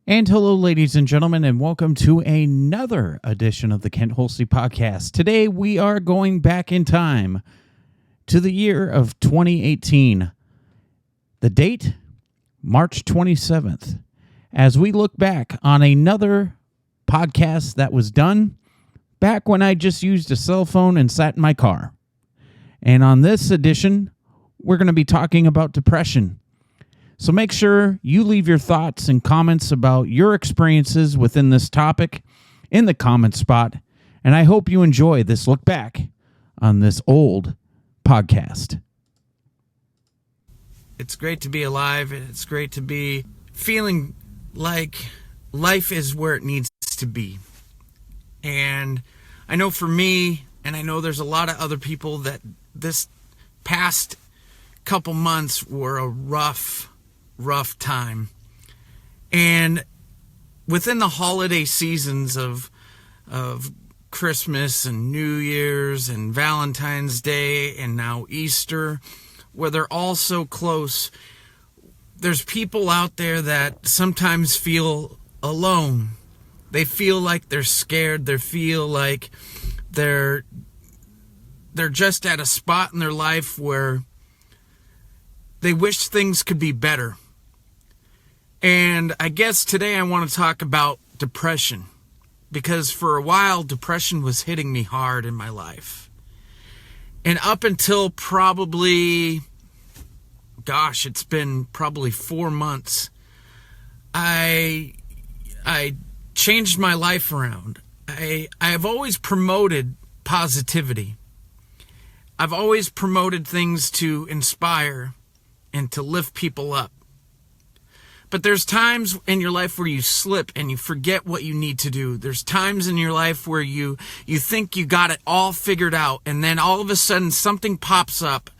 And hello, ladies and gentlemen, and welcome to another edition of the Kent Holste podcast. Today, we are going back in time to the year of 2018. The date, March 27th, as we look back on another podcast that was done back when I just used a cell phone and sat in my car. And on this edition, we're going to be talking about depression. So make sure you leave your thoughts and comments about your experiences within this topic in the comment spot. And I hope you enjoy this look back on this old podcast. It's great to be alive, and it's great to be feeling like life is where it needs to be. And I know for me, and I know there's a lot of other people, that this past couple months were a rough time. And within the holiday seasons of Christmas and New Year's and Valentine's Day and now Easter, where they're all so close, there's people out there that sometimes feel alone. They feel like they're scared. They feel like they're just at a spot in their life where they wish things could be better. And I guess today I want to talk about depression, because for a while depression was hitting me hard in my life. And up until probably, it's been probably 4 months, I changed my life around. I have always promoted positivity. I've always promoted things to inspire and to lift people up. But there's times in your life where you slip and you forget what you need to do. There's times in your life where you think you got it all figured out, and then all of a sudden something pops up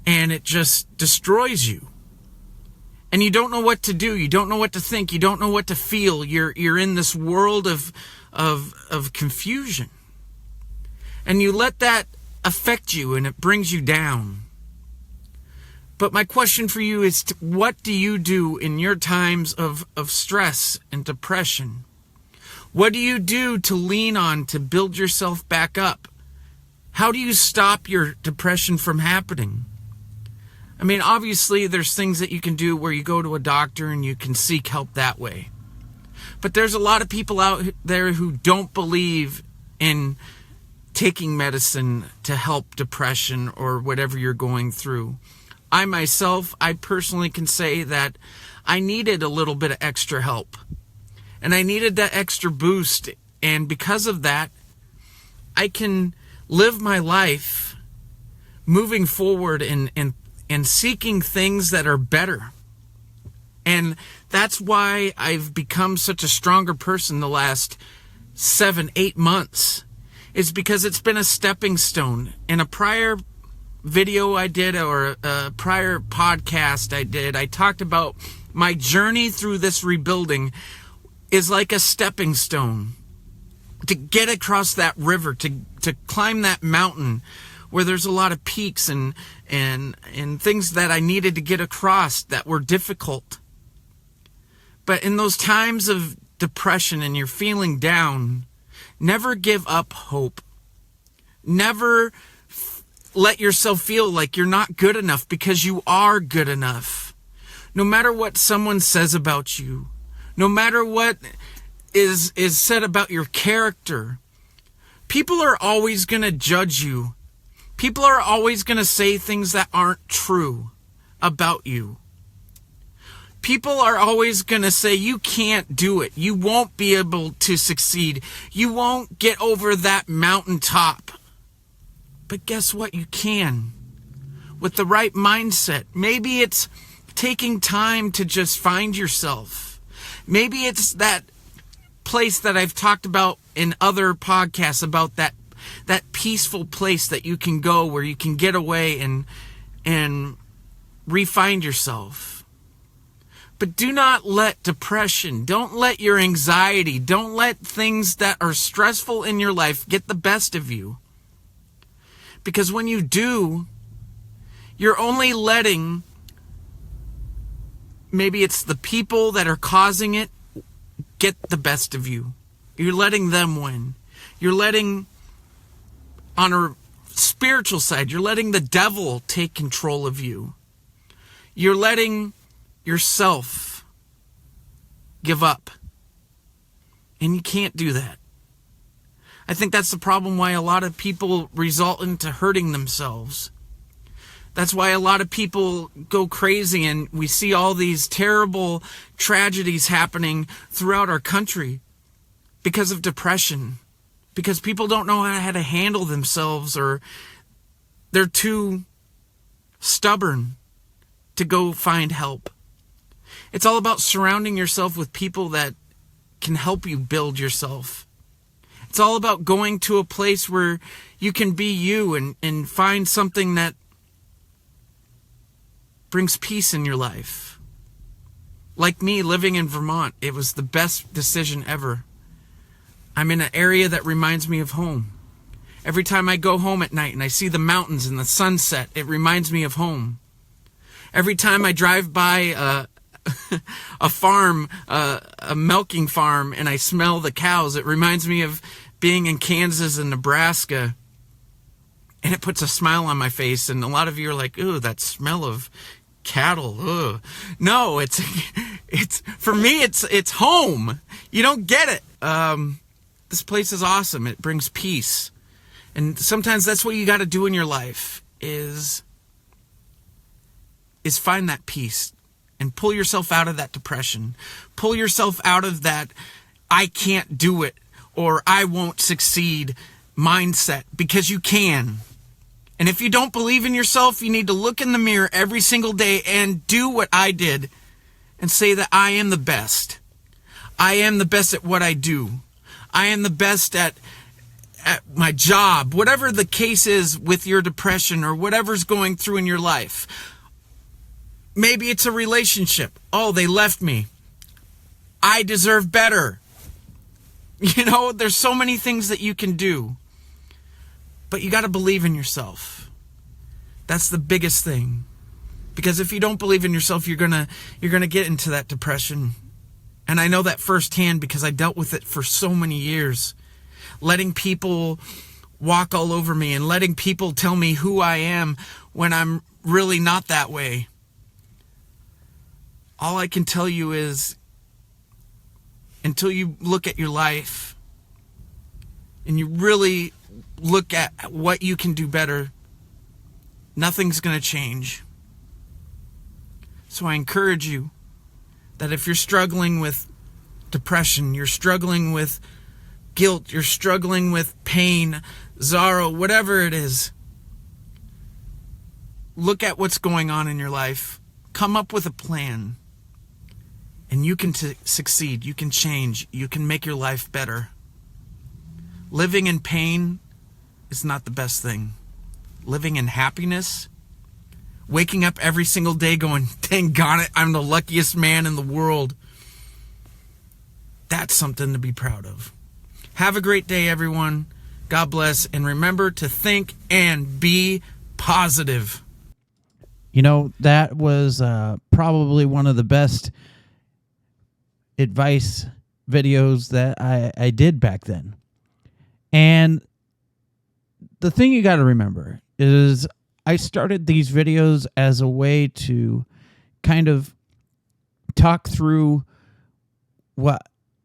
and it just destroys you. And you don't know what to do. You don't know what to think. You don't know what to feel. You're in this world of confusion. And you let that affect you, and it brings you down. But my question for you is, what do you do in your times of stress and depression? What do you do to lean on to build yourself back up? How do you stop your depression from happening? I mean, obviously, there's things that you can do where you go to a doctor and you can seek help that way. But there's a lot of people out there who don't believe in taking medicine to help depression or whatever you're going through. I personally can say that I needed a little bit of extra help. And I needed that extra boost. And because of that, I can live my life moving forward and seeking things that are better. And that's why I've become such a stronger person the last 7-8 months. It's because it's been a stepping stone. In a prior video I did, or a prior podcast I did, I talked about my journey through this rebuilding is like a stepping stone to get across that river, to climb that mountain where there's a lot of peaks and things that I needed to get across that were difficult. But in those times of depression and you're feeling down, never give up hope. Never let yourself feel like you're not good enough, because you are good enough. No matter what someone says about you, no matter what is said about your character, people are always going to judge you. People are always going to say things that aren't true about you. People are always going to say you can't do it. You won't be able to succeed. You won't get over that mountaintop. But guess what? You can. With the right mindset. Maybe it's taking time to just find yourself. Maybe it's that place that I've talked about in other podcasts, about that peaceful place that you can go where you can get away and re-find yourself. But do not let depression, don't let your anxiety, don't let things that are stressful in your life get the best of you. Because when you do, you're only letting, maybe it's the people that are causing it, get the best of you. You're letting them win. You're letting, on a spiritual side, you're letting the devil take control of you. You're letting yourself give up. And you can't do that. I think that's the problem why a lot of people result into hurting themselves. That's why a lot of people go crazy, and we see all these terrible tragedies happening throughout our country because of depression, because people don't know how to handle themselves, or they're too stubborn to go find help. It's all about surrounding yourself with people that can help you build yourself. It's all about going to a place where you can be you and find something that brings peace in your life. Like me, living in Vermont, it was the best decision ever. I'm in an area that reminds me of home. Every time I go home at night and I see the mountains and the sunset, it reminds me of home. Every time I drive by a farm, a milking farm, and I smell the cows, it reminds me of being in Kansas and Nebraska. And it puts a smile on my face. And a lot of you are like, ooh, that smell of cattle. Ugh. No, it's for me, it's home. You don't get it. This place is awesome. It brings peace. And sometimes that's what you got to do in your life is find that peace and pull yourself out of that depression. Pull yourself out of that I can't do it or I won't succeed mindset, because you can. And if you don't believe in yourself, you need to look in the mirror every single day and do what I did and say that I am the best. I am the best at what I do. I am the best at my job. Whatever the case is with your depression or whatever's going through in your life. Maybe it's a relationship. Oh, they left me. I deserve better. You know, there's so many things that you can do. But you got to believe in yourself. That's the biggest thing. Because if you don't believe in yourself, you're gonna get into that depression. And I know that firsthand because I dealt with it for so many years. Letting people walk all over me and letting people tell me who I am when I'm really not that way. All I can tell you is, until you look at your life and you really look at what you can do better, nothing's going to change. So I encourage you that if you're struggling with depression, you're struggling with guilt, you're struggling with pain, sorrow, whatever it is, look at what's going on in your life. Come up with a plan. And you can succeed. You can change. You can make your life better. Living in pain is not the best thing. Living in happiness, waking up every single day going, dang God it, I'm the luckiest man in the world. That's something to be proud of. Have a great day, everyone. God bless. And remember to think and be positive. You know, that was probably one of the best advice videos that I did back then. And the thing you got to remember is I started these videos as a way to kind of talk through what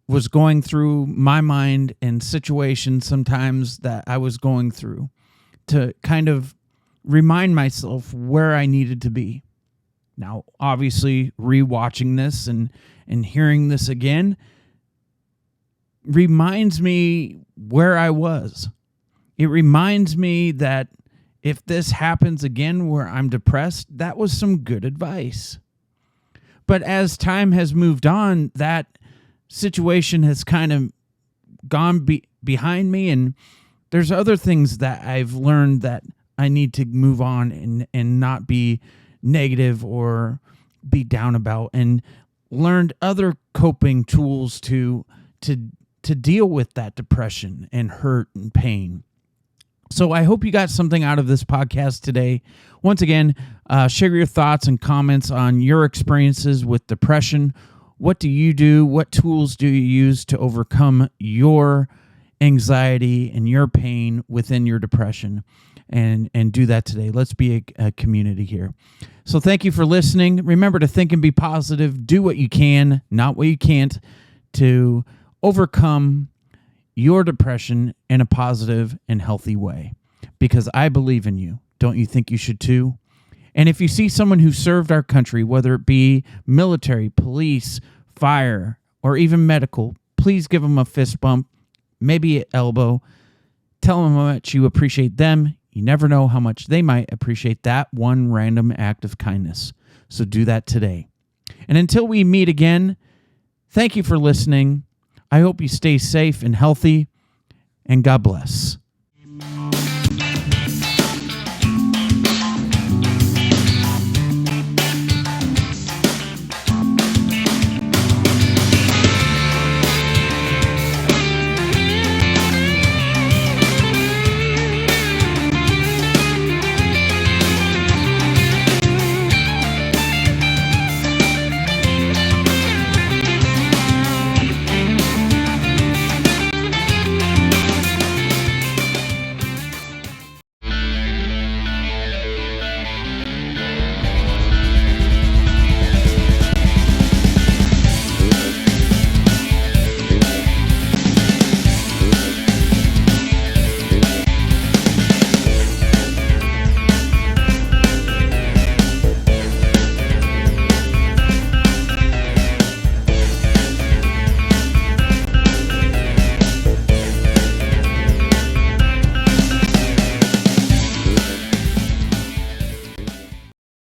was going through my mind and situations sometimes that I was going through, to kind of remind myself where I needed to be. Now, obviously, rewatching this and hearing this again reminds me where I was. It reminds me that if this happens again where I'm depressed, that was some good advice. But as time has moved on, that situation has kind of gone behind me, and there's other things that I've learned that I need to move on and not be negative or be down about, and learned other coping tools to deal with that depression and hurt and pain. So I hope you got something out of this podcast today. Once again, share your thoughts and comments on your experiences with depression, What do you do? What tools do you use to overcome your anxiety and your pain within your depression? And do that today. Let's be a community here. So thank you for listening. Remember to think and be positive. Do what you can, not what you can't, to overcome your depression in a positive and healthy way. Because I believe in you. Don't you think you should too? And if you see someone who served our country, whether it be military, police, fire, or even medical, please give them a fist bump, maybe an elbow. Tell them how much you appreciate them. You never know how much they might appreciate that one random act of kindness. So do that today. And until we meet again, thank you for listening. I hope you stay safe and healthy, and God bless.